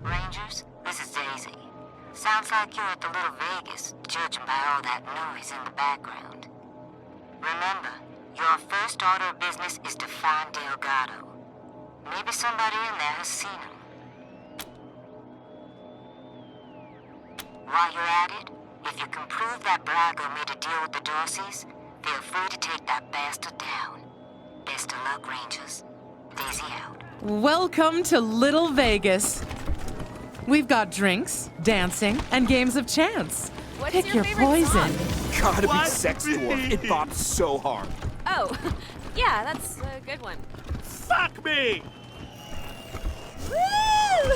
Rangers, this is Daisy. Sounds like you're at the Little Vegas, judging by all that noise in the background. Remember, your first order of business is to find Delgado. Maybe somebody in there has seen him. While you're at it, if you can prove that Brago made a deal with the Dorseys, feel free to take that bastard down. Best of luck, Rangers. Daisy out. Welcome to Little Vegas. We've got drinks, dancing, and games of chance. What's Pick your favorite poison. song? Gotta be Sex Dwarf. It bops so hard. Oh, yeah, that's a good one. Fuck me! Woo!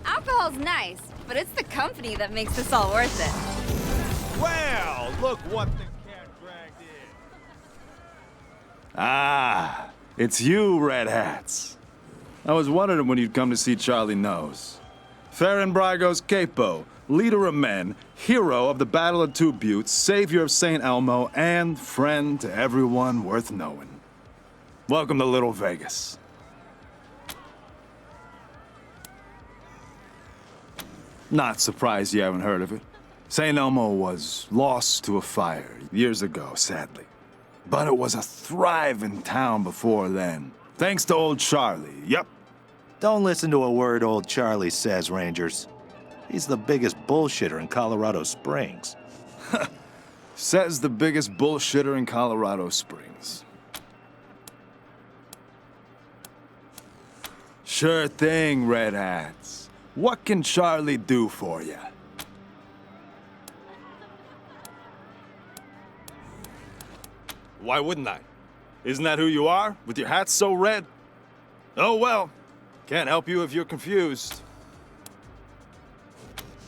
Alcohol's nice, but it's the company that makes this all worth it. Well, look what the cat dragged in. Ah, it's you, Red Hats. I was wondering when you'd come to see Charlie Knows. Farron Brago's capo, leader of men, hero of the Battle of Two Buttes, savior of St. Elmo, and friend to everyone worth knowing. Welcome to Little Vegas. Not surprised you haven't heard of it. St. Elmo was lost to a fire years ago, sadly. But it was a thriving town before then. Thanks to old Charlie, yep. Don't listen to a word old Charlie says, Rangers. He's the biggest bullshitter in Colorado Springs. Says the biggest bullshitter in Colorado Springs. Sure thing, Red Hats. What can Charlie do for you? Why wouldn't I? Isn't that who you are, with your hat so red? Oh well, can't help you if you're confused.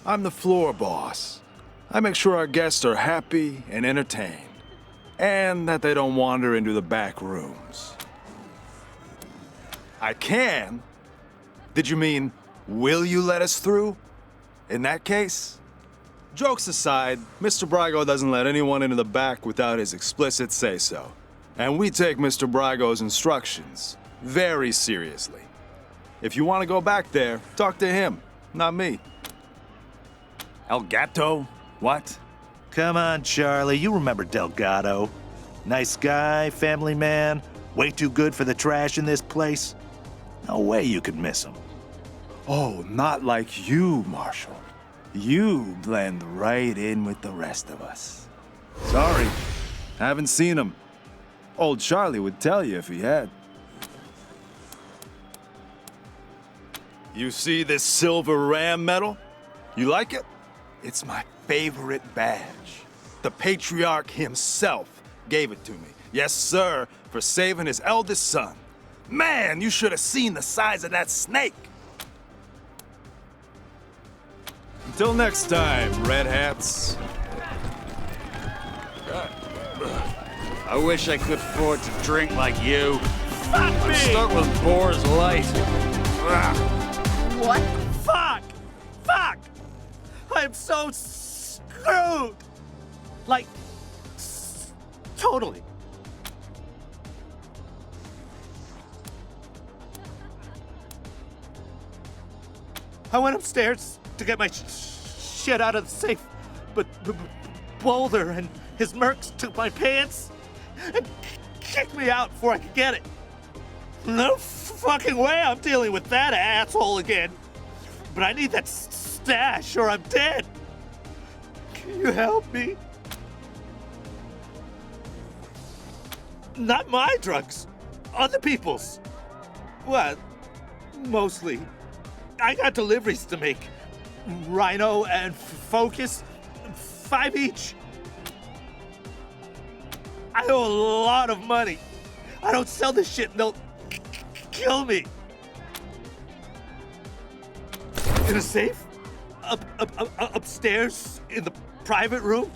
I'm the floor boss. I make sure our guests are happy and entertained, and that they don't wander into the back rooms. I can? Did you mean, will you let us through? In that case? Jokes aside, Mr. Brago doesn't let anyone into the back without his explicit say-so. And we take Mr. Brago's instructions very seriously. If you want to go back there, talk to him, not me. El Gato? What? Come on, Charlie, you remember Delgado. Nice guy, family man, way too good for the trash in this place. No way you could miss him. Oh, not like you, Marshal. You blend right in with the rest of us. Sorry, haven't seen him. Old Charlie would tell you if he had. You see this silver ram medal? You like it? It's my favorite badge. The patriarch himself gave it to me. Yes, sir, for saving his eldest son. Man, you should have seen the size of that snake. Until next time, Red Hats. I wish I could afford to drink like you. Fuck I'm me! stuck with Boar's Light. What? Fuck! Fuck! I'm so screwed! Like, totally. I went upstairs to get my shit out of the safe, but Boulder and his mercs took my pants and kicked me out before I could get it. No fucking way I'm dealing with that asshole again. But I need that stash or I'm dead. Can you help me? Not my drugs. Other people's. Well, mostly. I got deliveries to make. Rhino and Focus. 5 each. I owe a lot of money. I don't sell this shit and they'll kill me. In a safe? Upstairs in the private room?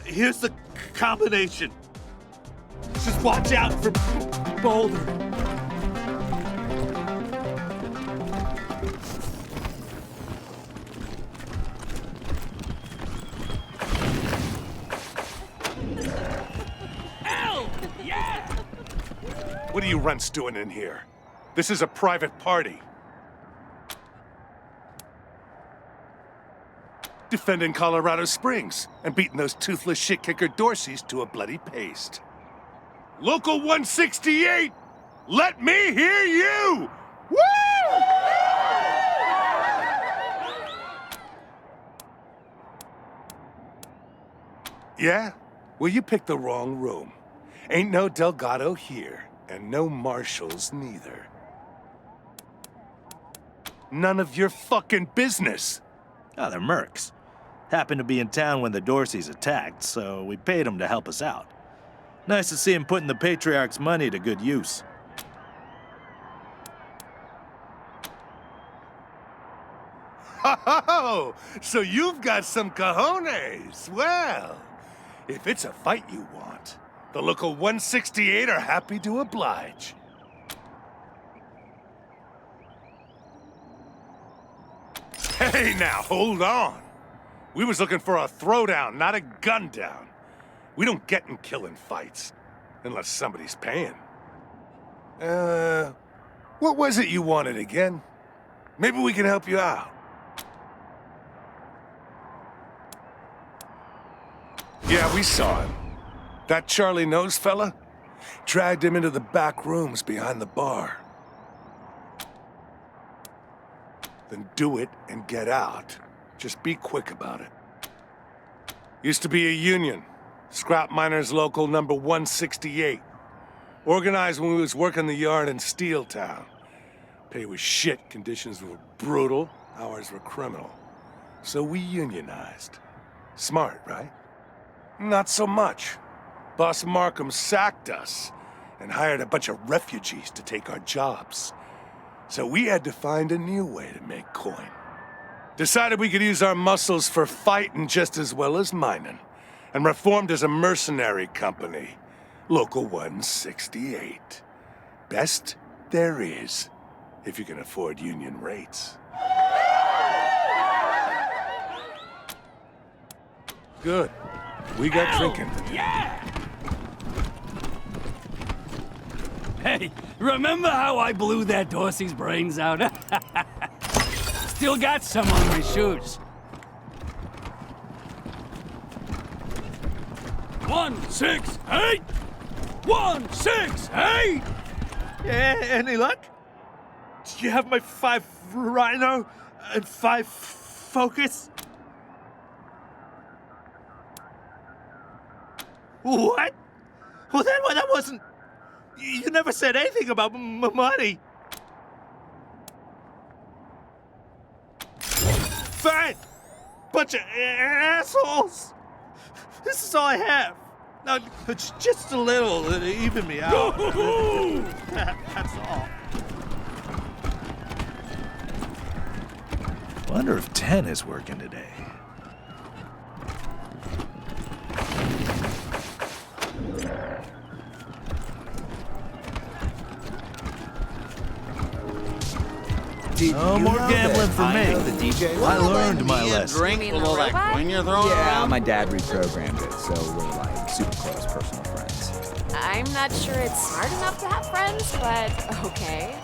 Here's the combination. Just watch out for Boulder. What are you runts doing in here? This is a private party. Defending Colorado Springs and beating those toothless shit-kicker Dorseys to a bloody paste. Local 168! Let me hear you! Woo! Yeah? Well, you picked the wrong room. Ain't no Delgado here, and no marshals neither. None of your fucking business. Oh, they're mercs. Happened to be in town when the Dorseys attacked, so we paid them to help us out. Nice to see him putting the Patriarch's money to good use. Oh, so you've got some cojones. Well, if it's a fight you want, the local 168 are happy to oblige. Hey, now, hold on. We was looking for a throwdown, not a gun down. We don't get in killing fights, unless somebody's paying. What was it you wanted again? Maybe we can help you out. Yeah, we saw him. That Charlie Nose fella? Dragged him into the back rooms behind the bar. Then do it and get out. Just be quick about it. Used to be a union. Scrap Miners Local number 168. Organized when we was working the yard in Steel Town. Pay was shit, conditions were brutal, hours were criminal. So we unionized. Smart, right? Not so much. Boss Markham sacked us and hired a bunch of refugees to take our jobs. So we had to find a new way to make coin. Decided we could use our muscles for fighting just as well as mining, and reformed as a mercenary company. Local 168. Best there is, if you can afford union rates. Good. We got drinking. Yeah! Hey, remember how I blew that Dorsey's brains out? Still got some on my shoes. 168! 168! Any luck? Do you have my 5 Rhino and 5 Focus? What? Well, that wasn't... You never said anything about money. Fine! Bunch of assholes! This is all I have. Now, it's just a little to even me out. That's all. Wonder if 10 is working today. No more gambling for me. The DJ. I learned my lesson. Drink mean a the little that robot? coin you're throwing Yeah, around? my dad reprogrammed it, so we're like super close personal friends. I'm not sure it's smart enough to have friends, but okay.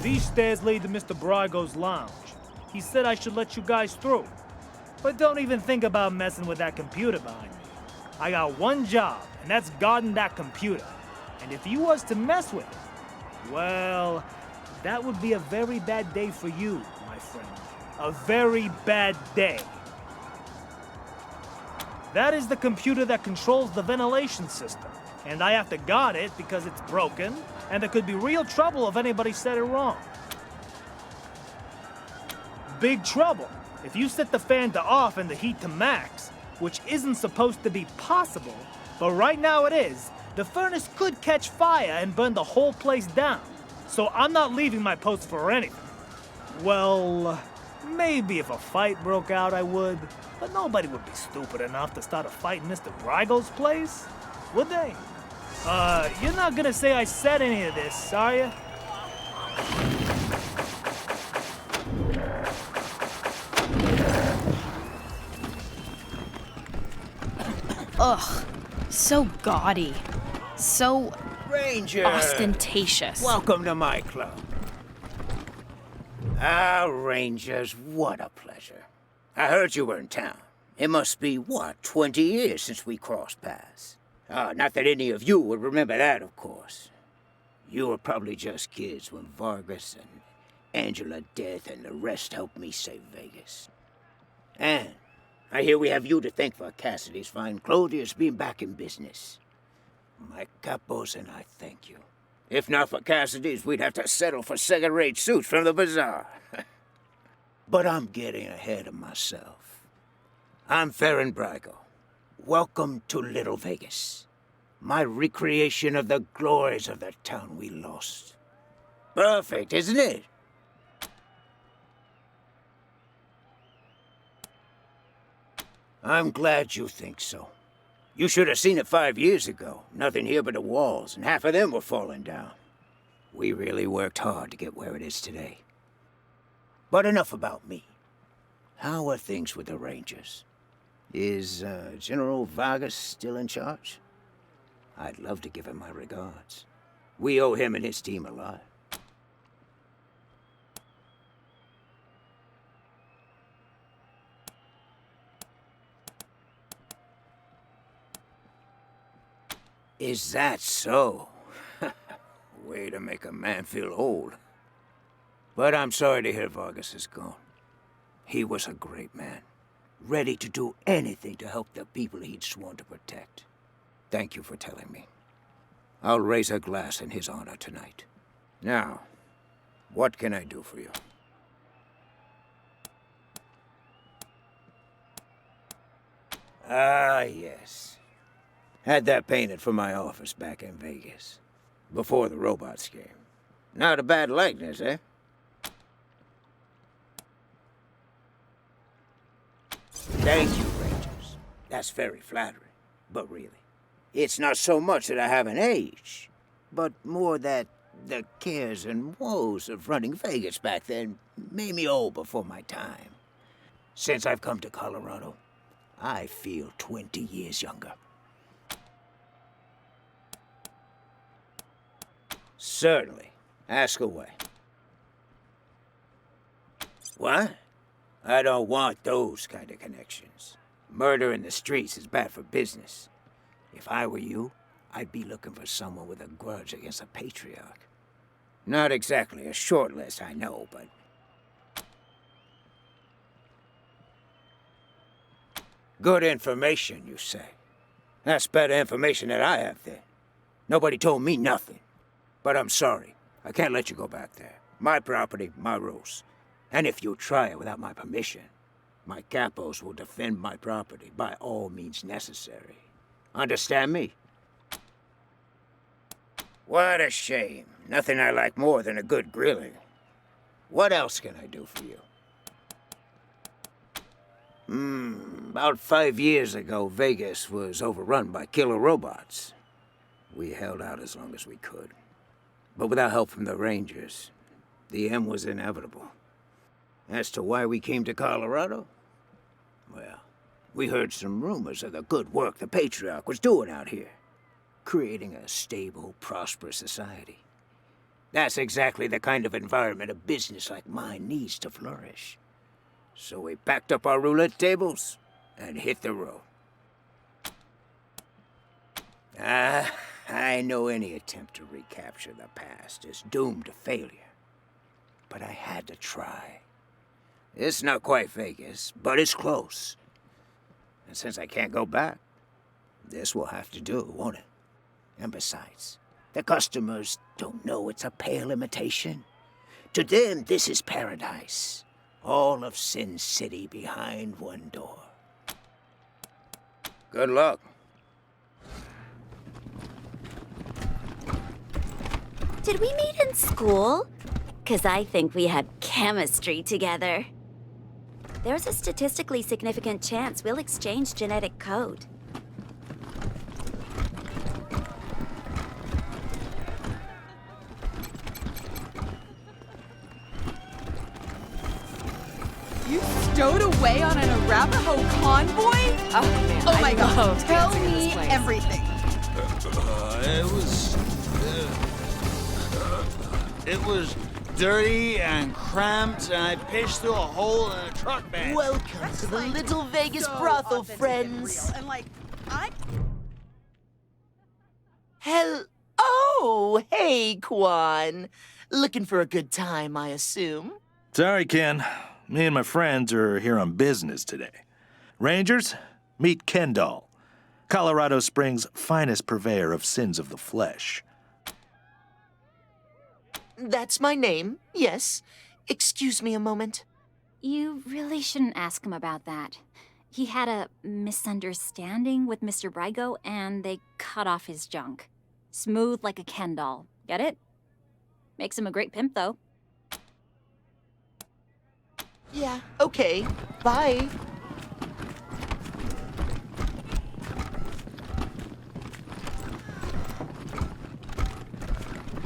These stairs lead to Mr. Brygo's lounge. He said I should let you guys through. But don't even think about messing with that computer behind me. I got one job, and that's guarding that computer. And if you was to mess with it, well, that would be a very bad day for you, my friend. A very bad day. That is the computer that controls the ventilation system. And I have to guard it because it's broken, and there could be real trouble if anybody said it wrong. Big trouble. If you set the fan to off and the heat to max, which isn't supposed to be possible, but right now it is, the furnace could catch fire and burn the whole place down. So I'm not leaving my post for anything. Well, maybe if a fight broke out I would, but nobody would be stupid enough to start a fight in Mr. Grigo's place, would they? You're not gonna say I said any of this, are you? Ugh, so gaudy. So Ranger! ostentatious. Welcome to my club. Ah, Rangers, what a pleasure. I heard you were in town. It must be, 20 years since we crossed paths. Not that any of you would remember that, of course. You were probably just kids when Vargas and Angela Death and the rest helped me save Vegas. And I hear we have you to thank for Cassidy's fine clothiers being back in business. My capos and I thank you. If not for Cassidy's, we'd have to settle for second-rate suits from the bazaar. But I'm getting ahead of myself. I'm Farron Brygo. Welcome to Little Vegas. My recreation of the glories of the town we lost. Perfect, isn't it? I'm glad you think so. You should have seen it 5 years ago. Nothing here but the walls, and half of them were falling down. We really worked hard to get where it is today. But enough about me. How are things with the Rangers? Is General Vargas still in charge? I'd love to give him my regards. We owe him and his team a lot. Is that so? Way to make a man feel old. But I'm sorry to hear Vargas is gone. He was a great man, ready to do anything to help the people he'd sworn to protect. Thank you for telling me. I'll raise a glass in his honor tonight. Now, what can I do for you? Ah, yes. Had that painted for my office back in Vegas. Before the robots came. Not a bad likeness, eh? Thank you, Rangers. That's very flattering. But really, it's not so much that I haven't aged, but more that the cares and woes of running Vegas back then made me old before my time. Since I've come to Colorado, I feel 20 years younger. Certainly. Ask away. What? I don't want those kind of connections. Murder in the streets is bad for business. If I were you, I'd be looking for someone with a grudge against a patriarch. Not exactly a short list, I know, but... Good information, you say? That's better information than I have then. Nobody told me nothing. But I'm sorry. I can't let you go back there. My property, my rules. And if you try it without my permission, my capos will defend my property by all means necessary. Understand me? What a shame. Nothing I like more than a good grilling. What else can I do for you? About 5 years ago, Vegas was overrun by killer robots. We held out as long as we could. But without help from the Rangers, the end was inevitable. As to why we came to Colorado? Well, we heard some rumors of the good work the Patriarch was doing out here. Creating a stable, prosperous society. That's exactly the kind of environment a business like mine needs to flourish. So we packed up our roulette tables and hit the road. I know any attempt to recapture the past is doomed to failure. But I had to try. It's not quite Vegas, but it's close. And since I can't go back, this will have to do, won't it? And besides, the customers don't know it's a pale imitation. To them, this is paradise. All of Sin City behind one door. Good luck. Did we meet in school? 'Cause I think we had chemistry together. There's a statistically significant chance we'll exchange genetic code. You stowed away on an Arapaho convoy? Oh, man. Oh my I god, love tell dancing in this me place. everything. It was dirty and cramped, and I pitched through a hole in a truck bed. Welcome to the Little Vegas brothel, friends. And like, I... Oh, hey, Quan. Looking for a good time, I assume? Sorry, Ken. Me and my friends are here on business today. Rangers, meet Kendall, Colorado Springs' finest purveyor of sins of the flesh. That's my name, yes. Excuse me a moment. You really shouldn't ask him about that. He had a misunderstanding with Mr. Brygo, and they cut off his junk. Smooth like a Ken doll. Get it? Makes him a great pimp, though. Yeah, okay. Bye.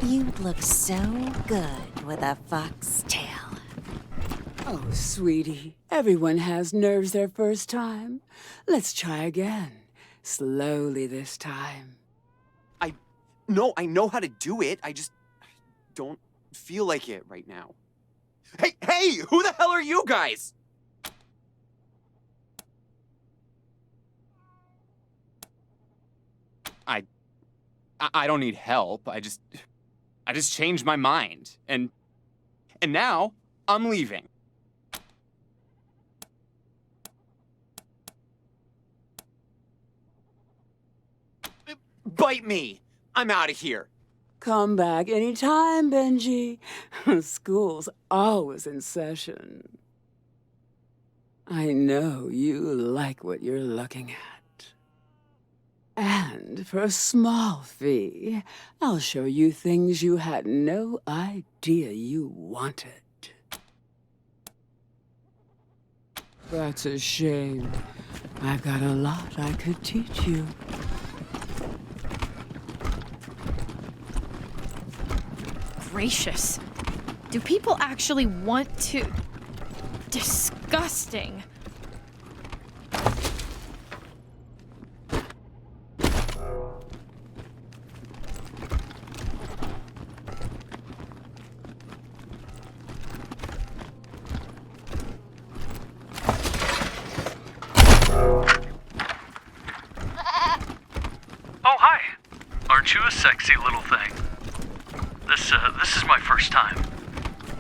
You'd look so good with a foxtail. Oh, sweetie, everyone has nerves their first time. Let's try again. Slowly this time. No, I know how to do it. I just don't feel like it right now. Hey, who the hell are you guys? I don't need help. I just changed my mind. And now I'm leaving. Bite me. I'm out of here. Come back anytime, Benji. School's always in session. I know you like what you're looking at. And for a small fee, I'll show you things you had no idea you wanted. That's a shame. I've got a lot I could teach you. Gracious. Do people actually want to... Disgusting. sexy little thing. This is my first time.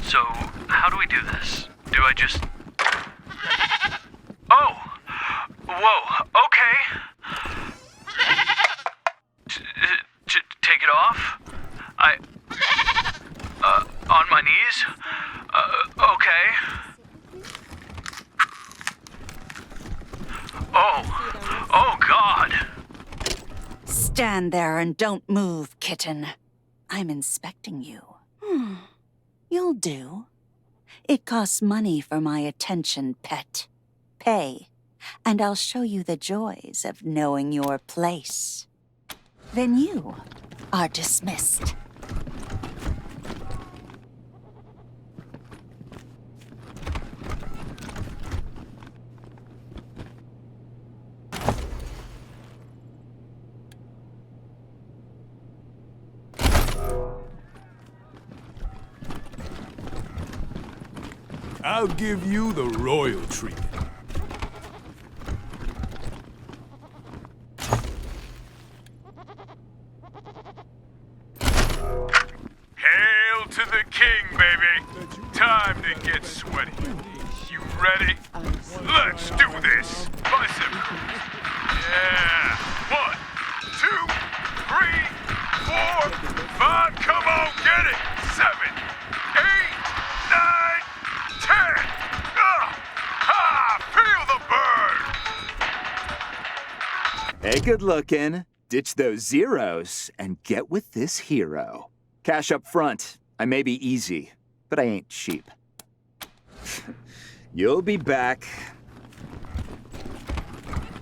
So, how do we do this? Do I just... Oh! Whoa, okay. Take it off? On my knees? Okay. Oh, God. Stand there and don't move, kitten. I'm inspecting you. You'll do. It costs money for my attention, pet. Pay, and I'll show you the joys of knowing your place. Then you are dismissed. I'll give you the royal treatment. Hail to the king, baby. Time to get sweaty. You ready? Let's do this. Bicep. Yeah. 1, 2, 3, 4, 5. Come on, get it. 7, 8, 9, 10. Ha! Feel the burn. Hey, good looking. Ditch those zeros and get with this hero. Cash up front. I may be easy, but I ain't cheap. You'll be back.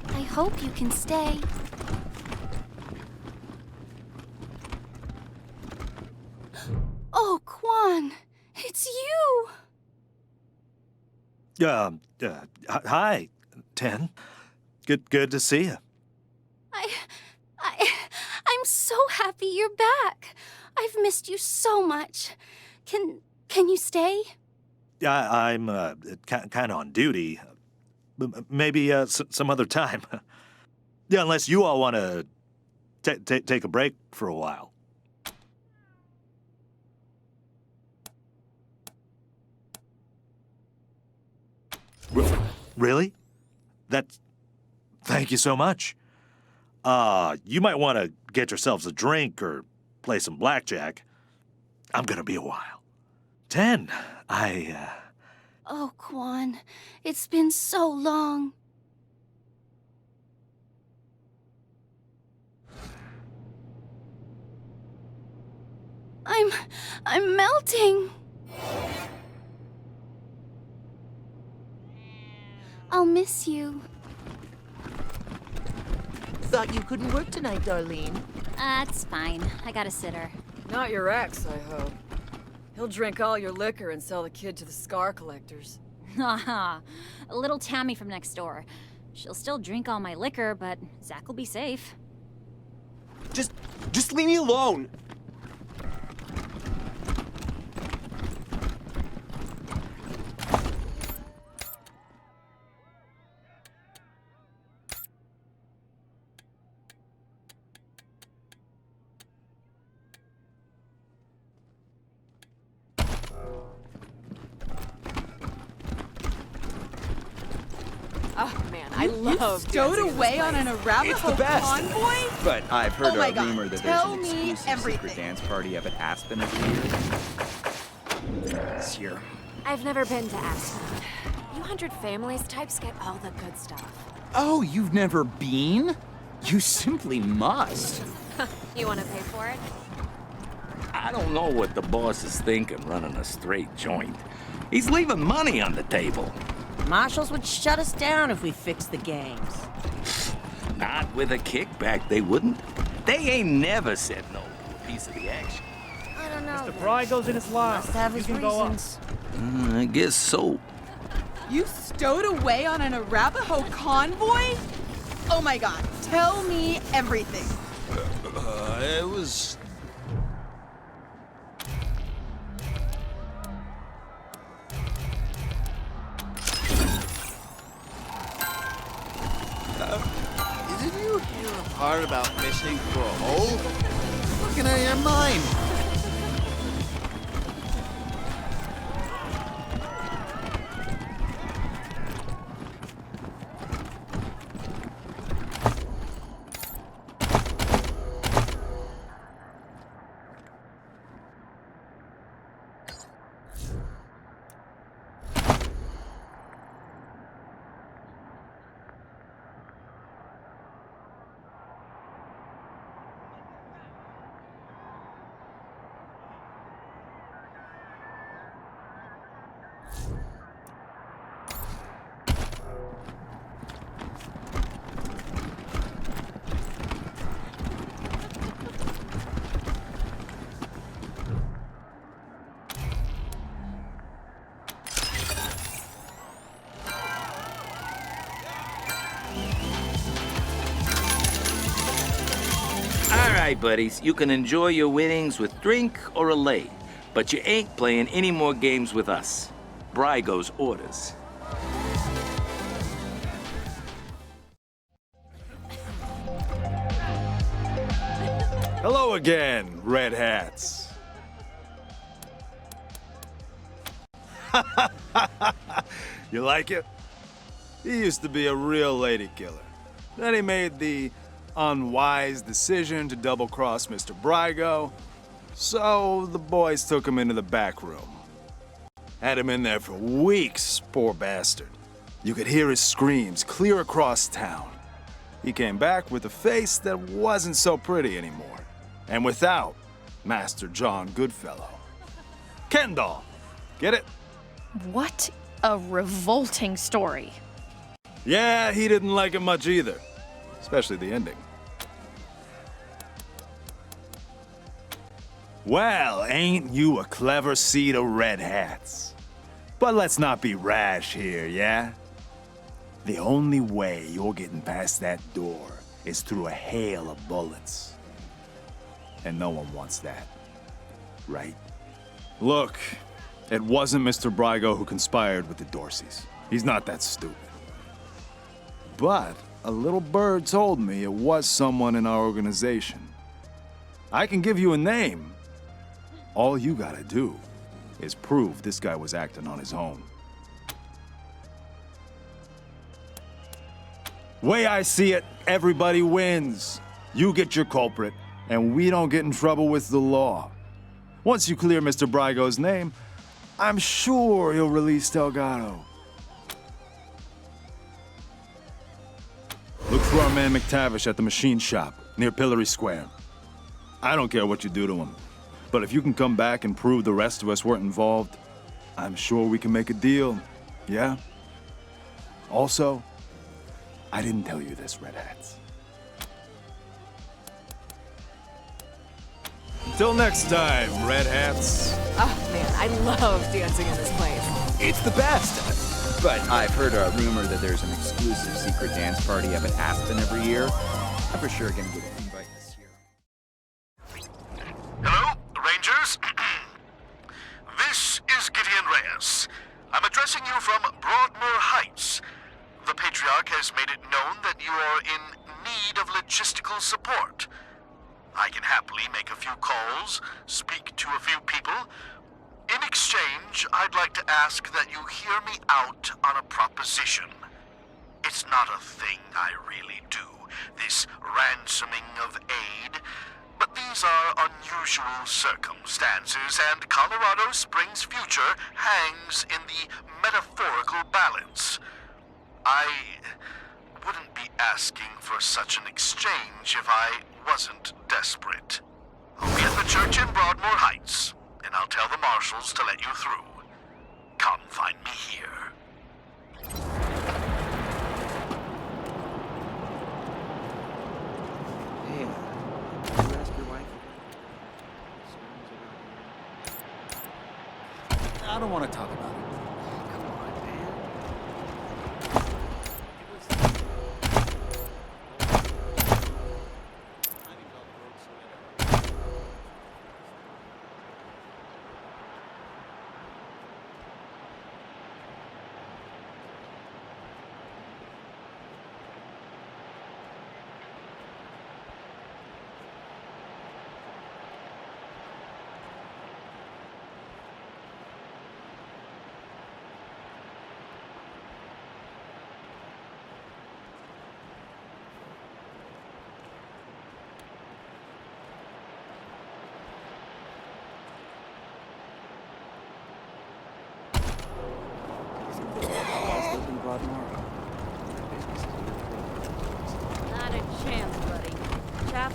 I hope you can stay. Oh, Quan, it's you! Hi, Ten. Good to see you. I'm so happy you're back. I've missed you so much. Can you stay? I'm kind of on duty. Maybe some other time. Yeah, unless you all want to take a break for a while. Really? Thank you so much. You might want to get yourselves a drink or play some blackjack. I'm gonna be a while. 10, Oh, Quan, it's been so long. I'm melting. I'll miss you. Thought you couldn't work tonight, Darlene. That's fine. I got a sitter. Not your ex, I hope. He'll drink all your liquor and sell the kid to the scar collectors. Haha. A little Tammy from next door. She'll still drink all my liquor, but Zach will be safe. Just leave me alone. Oh man, I love Stowed away on an Arabico convoy? But I've heard Oh my a God, rumor that tell there's an me exclusive everything. secret dance party up at Aspen every year. This year. I've never been to Aspen. You 100 Families types get all the good stuff. Oh, you've never been? You simply must. You want to pay for it? I don't know what the boss is thinking running a straight joint. He's leaving money on the table. Marshals would shut us down if we fixed the games. Not with a kickback, they wouldn't. They ain't never said no to a piece of the action. I don't know. Mr. Brygo's in his line. Must have You his can go up. reasons. I guess so. You stowed away on an Arabico convoy? Oh my God, tell me everything. It was... Didn't you hear a part about fishing for a hole? Looking at your mind. All right, buddies, you can enjoy your winnings with drink or a lay, but you ain't playing any more games with us. Brygo's orders. Hello again, red hats. You like it? He used to be a real lady killer. Then he made the unwise decision to double-cross Mr. Brygo, so the boys took him into the back room. Had him in there for weeks, poor bastard. You could hear his screams clear across town. He came back with a face that wasn't so pretty anymore, and without Master John Goodfellow. Kendall, get it? What a revolting story. Yeah, he didn't like it much either, especially the ending. Well, ain't you a clever seed of red hats? But let's not be rash here, yeah? The only way you're getting past that door is through a hail of bullets. And no one wants that, right? Look, it wasn't Mr. Brygo who conspired with the Dorseys. He's not that stupid. But a little bird told me it was someone in our organization. I can give you a name. All you gotta do is prove this guy was acting on his own. Way I see it, everybody wins. You get your culprit, and we don't get in trouble with the law. Once you clear Mr. Brygo's name, I'm sure he'll release Delgado. Look for our man McTavish at the machine shop near Pillory Square. I don't care what you do to him, but if you can come back and prove the rest of us weren't involved, I'm sure we can make a deal, yeah? Also, I didn't tell you this, Red Hats. Until next time, Red Hats. Oh man, I love dancing in this place. It's the best! But I've heard a rumor that there's an exclusive secret dance party up at Aspen every year. I'm for sure gonna get an invite this year. Hello, Rangers? This is Gideon Reyes. I'm addressing you from Broadmoor Heights. The Patriarch has made it known that you are in need of logistical support. I can happily make a few calls, speak to a few people. In exchange, I'd like to ask that you hear me out on a proposition. It's not a thing I really do, this ransoming of aid, but these are unusual circumstances, and Colorado Springs' future hangs in the metaphorical balance. I wouldn't be asking for such an exchange if I wasn't desperate. I'll be at the church in Broadmoor Heights, and I'll tell the marshals to let you through. Come find me here. Hey, you ask your wife? I don't want to talk about it.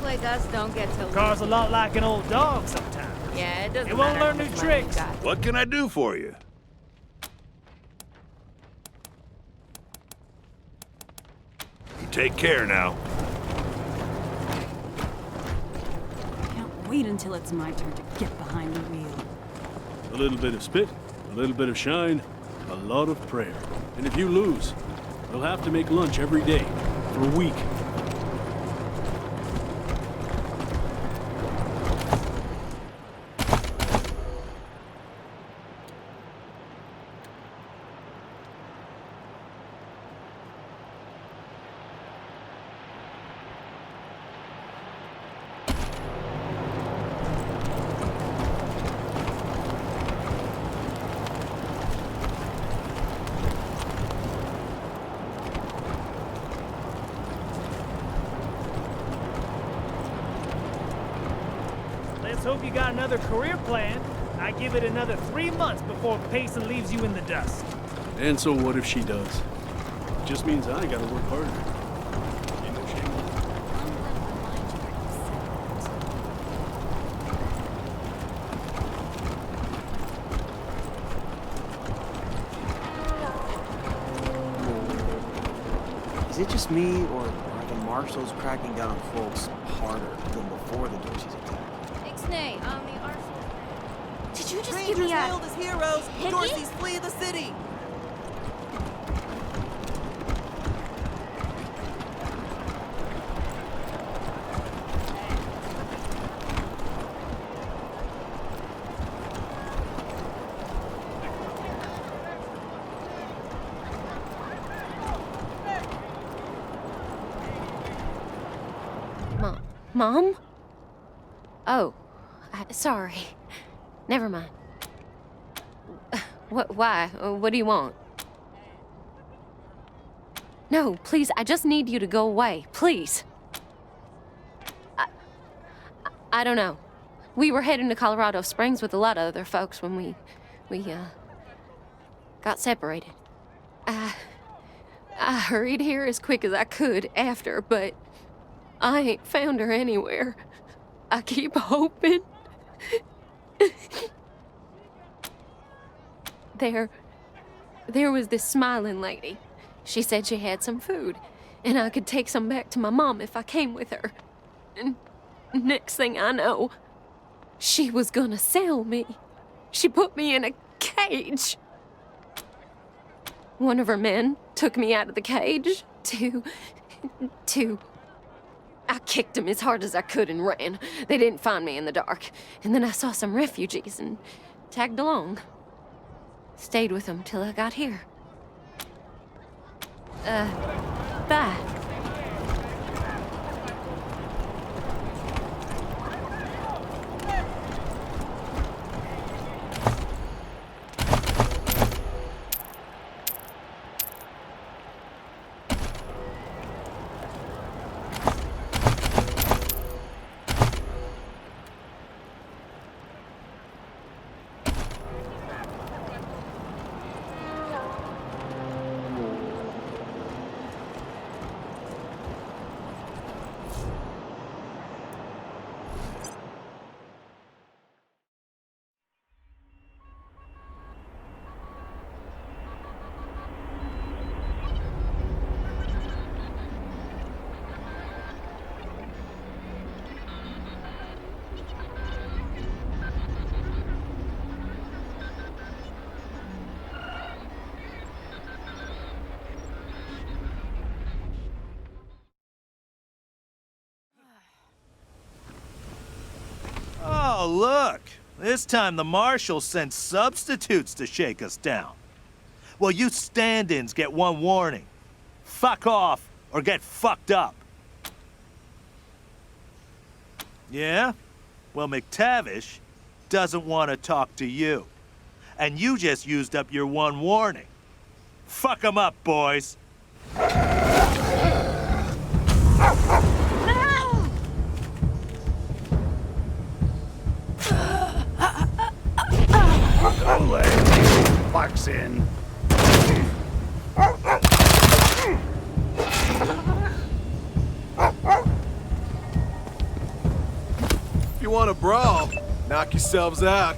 like us don't get to Car's a lot like an old dog sometimes. Yeah, it doesn't It won't matter learn how new much money you tricks. got. What can I do for you? You take care now. Can't wait until it's my turn to get behind the wheel. A little bit of spit, a little bit of shine, a lot of prayer. And if you lose, you'll have to make lunch every day for a week. Let's hope you got another career plan. I give it another 3 months before Payson leaves you in the dust. And so what if she does? Just means I gotta work harder. Ain't no shame in that. Is it just me, or are the marshals cracking down on folks harder than before the Dorsey's attack? Ixnay, on the arsenal. Did you just give Rangers me a hailed as heroes. hickey? Dorsey's flee the city. Mom? Oh, sorry. Never mind. Why? What do you want? No, please, I just need you to go away. Please. I don't know. We were heading to Colorado Springs with a lot of other folks when we got separated. I hurried here as quick as I could after, but I ain't found her anywhere. I keep hoping. There was this smiling lady. She said she had some food, and I could take some back to my mom if I came with her. And next thing I know, she was gonna sell me. She put me in a cage. One of her men took me out of the cage to... I kicked him as hard as I could and ran. They didn't find me in the dark. And then I saw some refugees and tagged along. Stayed with them till I got here. Bye. Oh, look. This time the marshals sent substitutes to shake us down. Well, you stand-ins get one warning. Fuck off or get fucked up. Yeah? Well, McTavish doesn't want to talk to you. And you just used up your one warning. Fuck 'em up, boys. Go, lad. Box in. want to brawl, knock yourselves out.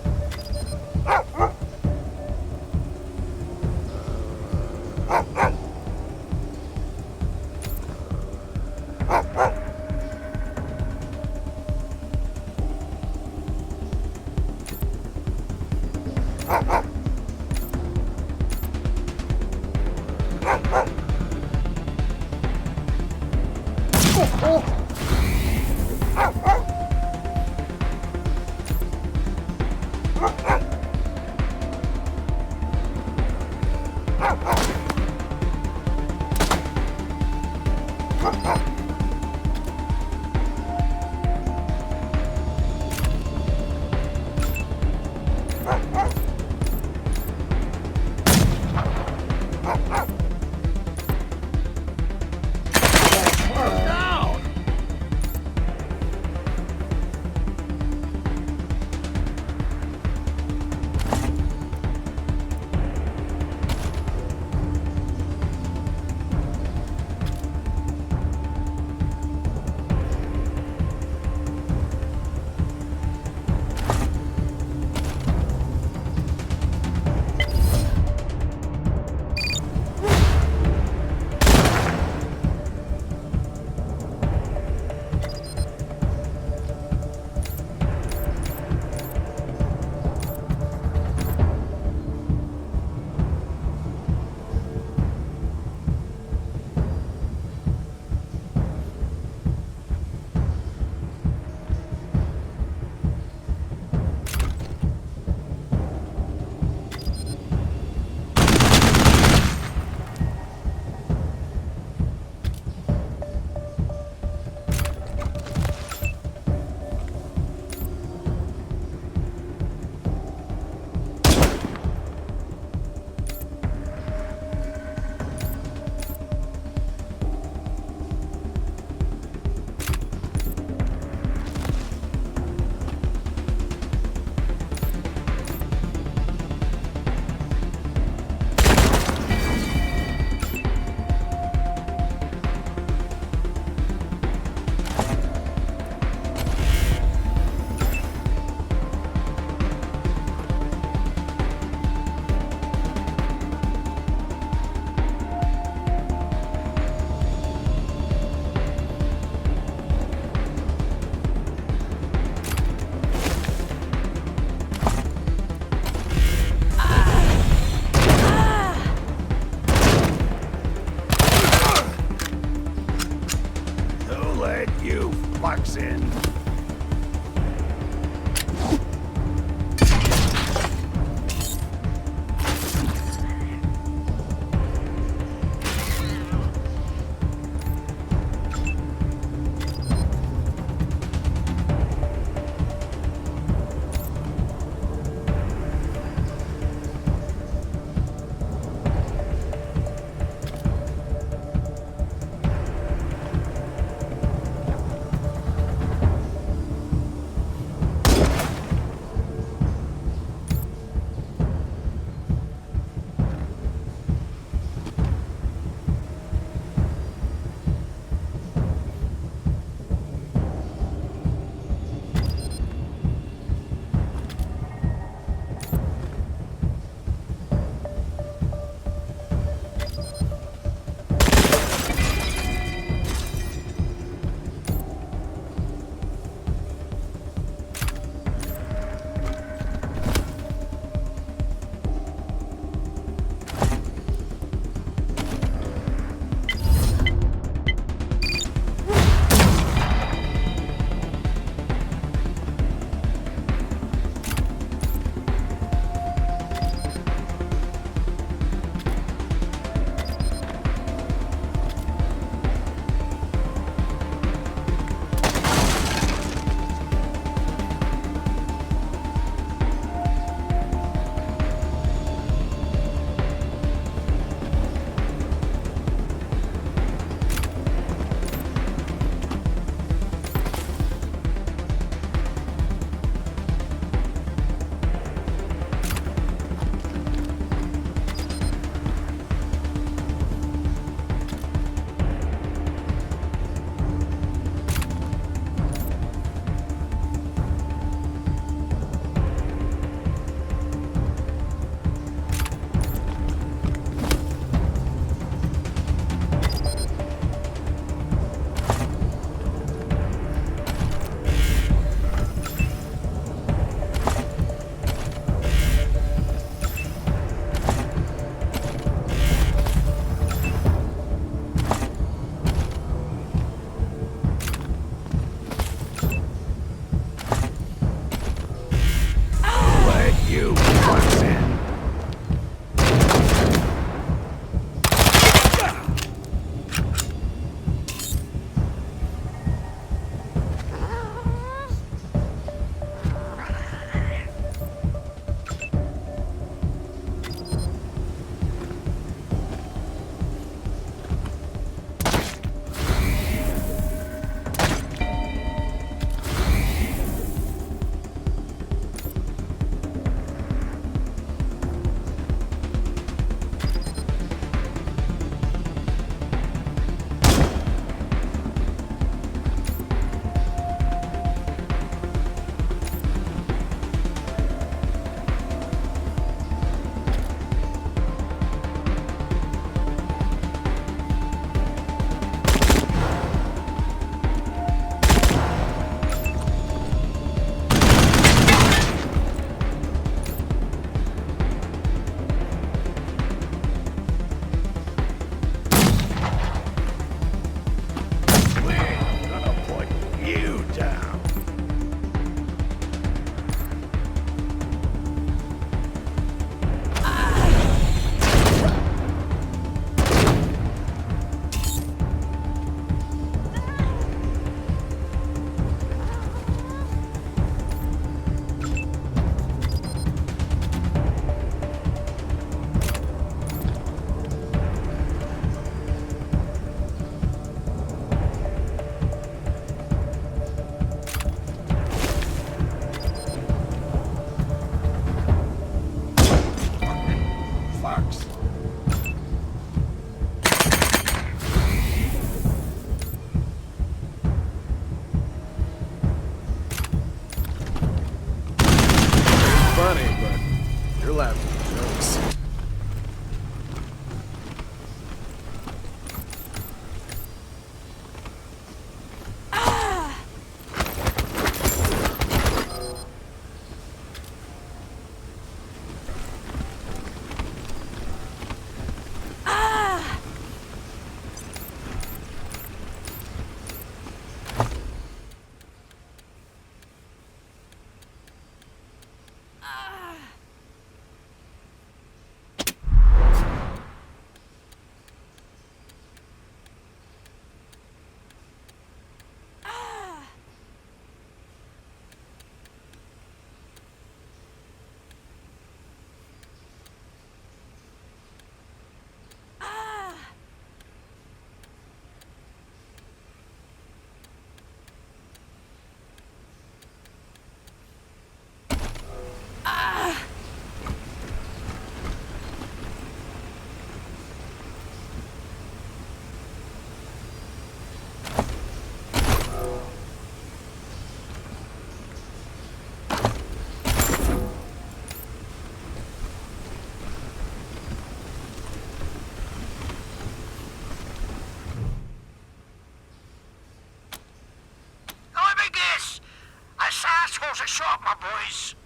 a shot, my boys.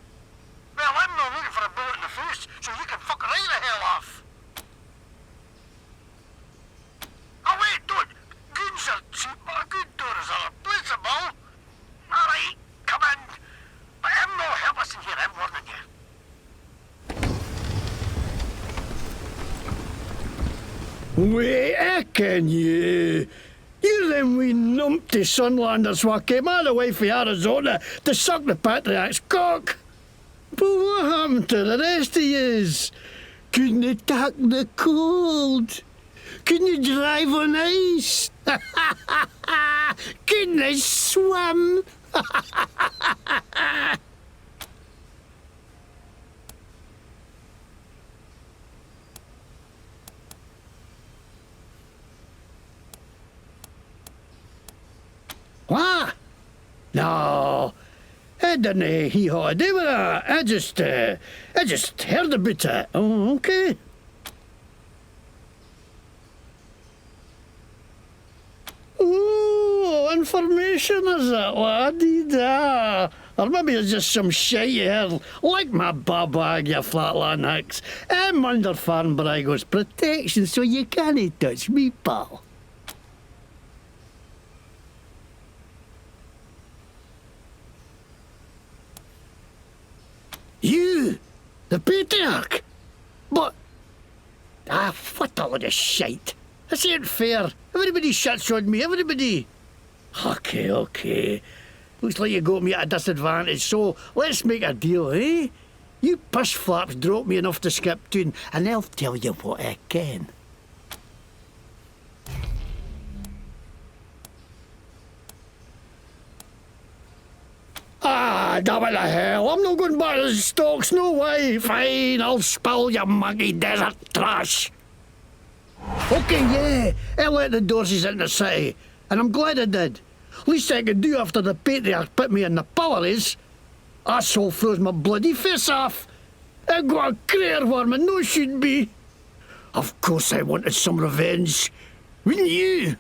Well, I'm not looking for a bullet in the face, so you can fuck right the hell off. Oh, wait, dude. Guns are cheap, but a good doors are replaceable. All right, come in. But I'm no helpless in here, I'm warning you. Wait, I can you? You're them wee numpty Sunlanders wha came all the way from Arizona to suck the Patriarch's cock. But what happened to the rest of yous? Couldn't you tack the cold? Couldn't you drive on ice? Couldn't you swim? What? No, I didn't hee-haw a day with that. I just heard about it. Oh, okay. Oh, information is it, laddie? Da. Or maybe it's just some shite you heard, like my babag, you flatland hicks. I'm under Farm Brago's protection, so you can't touch me, pal. You, the Patriarch? But... what a load of shite. This ain't fair. Everybody shuts on me, everybody. Okay. Looks like you got me at a disadvantage, so let's make a deal, eh? You push flaps drop me enough to skip toon, and I'll tell you what I can. Damn it the hell, I'm not going back to the stocks, no way. Fine, I'll spill your muggy desert trash. Okay, yeah, I let the Dorseys in the city, and I'm glad I did. Least I could do after the Patriarch put me in the pillories. Asshole froze my bloody face off. I got a crater worm and no should be. Of course I wanted some revenge. Wouldn't you?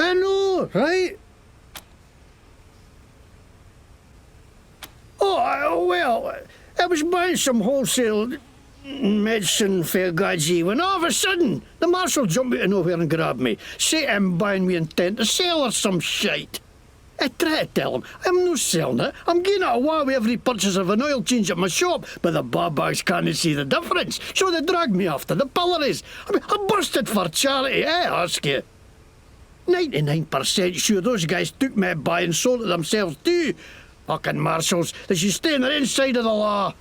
I know, right? Oh, well, I was buying some wholesale medicine for Gaji when all of a sudden the marshal jumped out of nowhere and grabbed me. Say I'm buying me intent to sell or some shite. I try to tell him I'm no selling it. I'm getting it away with every purchase of an oil change at my shop, but the babags can't see the difference, so they dragged me off to the pillories. I mean, I busted for charity, I ask you. 99% sure those guys took me by and sold it themselves too. Fucking marshals, they should stay on their own side of the law.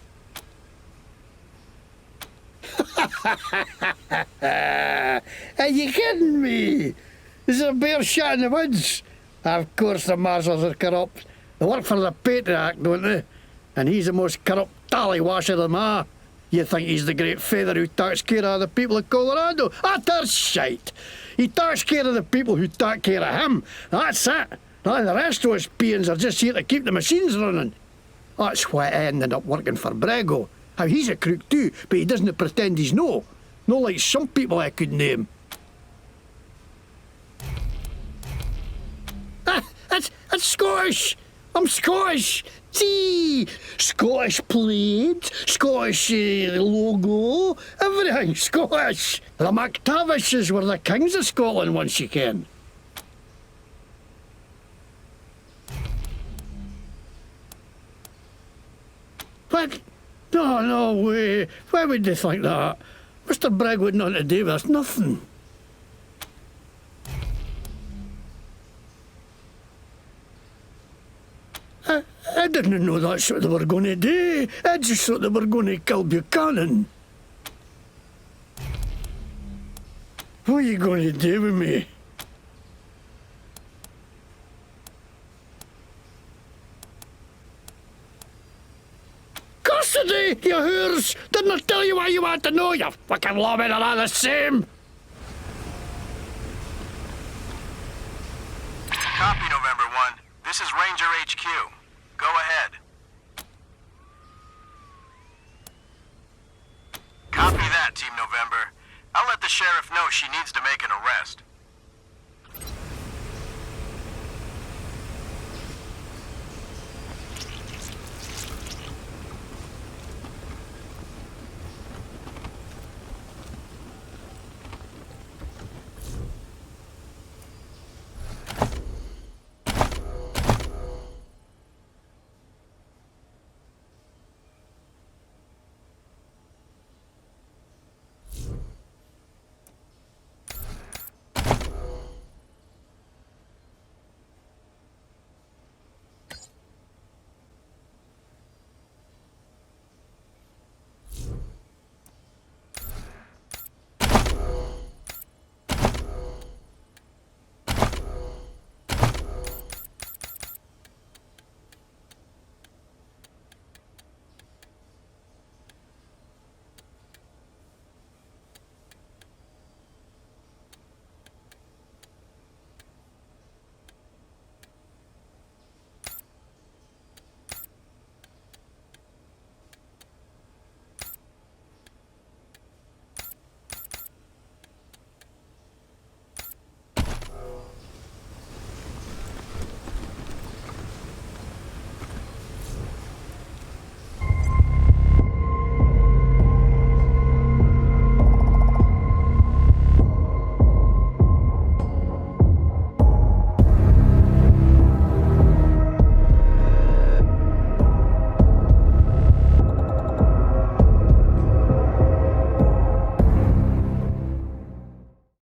Are you kidding me? This is a bear shot in the woods. Of course the marshals are corrupt. They work for the Patriarch, don't they? And he's the most corrupt tallywasher of them all. You think he's the great feather who takes care of the people of Colorado? That's shite. He takes care of the people who take care of him. That's it. And the rest of us peons are just here to keep the machines running. That's why I ended up working for Brago. How he's a crook too, but he doesn't pretend he's no. No like some people I could name. That's Scottish. I'm Scottish. See, Scottish plaid, Scottish logo, everything Scottish. The McTavishes were the kings of Scotland once you can. What? No way. Why would they think that? Mr. Bragg wouldn't want to do with us nothing. I didn't know that's what they were going to do. I just thought they were going to kill Buchanan. What are you going to do with me? Custody, you whores! Didn't I tell you what you want to know, you fucking lawmen are all the same? Copy, November 1. This is Ranger HQ. Go ahead. Copy that, Team November. the sheriff know she needs to make an arrest.